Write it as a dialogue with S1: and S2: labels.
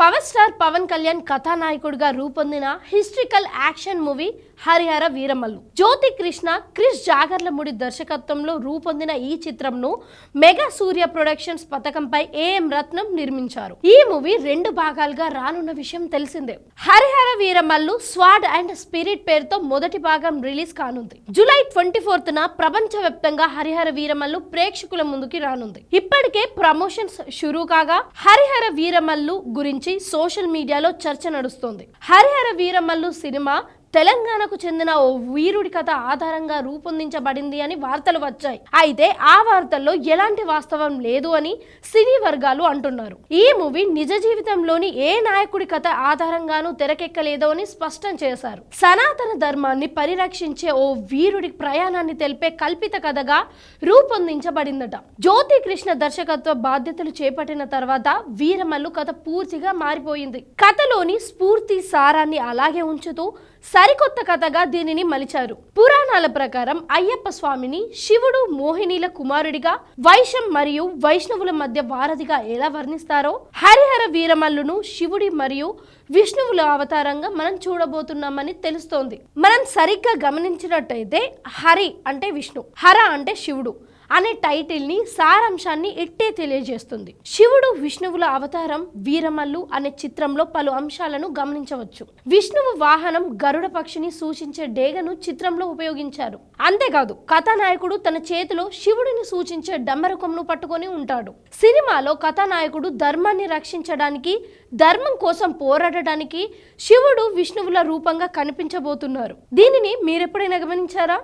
S1: Power star Pawan Kalyan కథానాయకుడిగా రూపొందిన historical action movie Harihara Veeramallu. Jyothi Krishna, Krish Jagarlamudi దర్శకత్వంలో రూపొందిన ఈ చిత్రంను మెగా సూర్య ప్రొడక్షన్స్ పథకంపై ఏఎం రత్నం నిర్మించారు. ఈ మూవీ 2 భాగాలుగా రానున్న విషయం తెలిసిందే. Harihara Veeramallu sword and spirit పేరుతో మొదటి భాగం రిలీజ్ కానుంది. జూలై 24న ప్రపంచవ్యాప్తంగా హరిహర వీరమల్లు ప్రేక్షకుల ముందుకి రానుంది. ఇప్పటికే ప్రమోషన్స్ షురూ కాగా హరిహర వీరమల్లు గురించి సోషల్ మీడియాలో చర్చ నడుస్తోంది. హరిహర వీరమల్లు సినిమా తెలంగాణకు చెందిన ఓ వీరుడి కథ ఆధారంగా రూపొందించబడింది అని వార్తలు వచ్చాయి. అయితే ఆ వార్తల్లో ఎలాంటి వాస్తవం లేదు అని సినీ వర్గాలు అంటున్నారు. ఈ మూవీ నిజ జీవితంలోని ఏ నాయకుడి కథ ఆధారంగానూ తెరకెక్కలేదో అని స్పష్టం చేశారు. సనాతన ధర్మాన్ని పరిరక్షించే ఓ వీరుడి ప్రయాణాన్ని తెలిపే కల్పిత కథగా రూపొందించబడిందట. జ్యోతి కృష్ణ దర్శకత్వ బాధ్యతలు చేపట్టిన తర్వాత వీరమల్లు కథ పూర్తిగా మారిపోయింది. కథలోని స్ఫూర్తి సారాన్ని అలాగే ఉంచుతూ సరికొత్త కథగా దీనిని మలిచారు. పురాణాల ప్రకారం అయ్యప్ప స్వామిని శివుడు మోహినీల కుమారుడిగా, వైశం మరియు వైష్ణవుల మధ్య వారధిగా ఎలా వర్ణిస్తారో హరిహర వీరమల్లును శివుడి మరియు విష్ణువుల అవతారంగా మనం చూడబోతున్నామని తెలుస్తోంది. మనం సరిగ్గా గమనించినట్టయితే హరి అంటే విష్ణు, హర అంటే శివుడు అనే టైటిల్ ని సారాంశాన్ని ఇట్టే తెలియజేస్తుంది. శివుడు విష్ణువుల అవతారం వీరమల్లు అనే చిత్రంలో పలు అంశాలను గమనించవచ్చు. విష్ణువు వాహనం గరుడ పక్షిని సూచించే డేగను చిత్రంలో ఉపయోగించారు. అంతేకాదు కథానాయకుడు తన చేతిలో శివుడిని సూచించే డమ్మరకంను పట్టుకొని ఉంటాడు. సినిమాలో కథానాయకుడు ధర్మాన్ని రక్షించడానికి, ధర్మం కోసం పోరాడటానికి శివుడు విష్ణువుల రూపంగా కనిపించబోతున్నారు. దీనిని మీరెప్పుడైనా గమనించారా?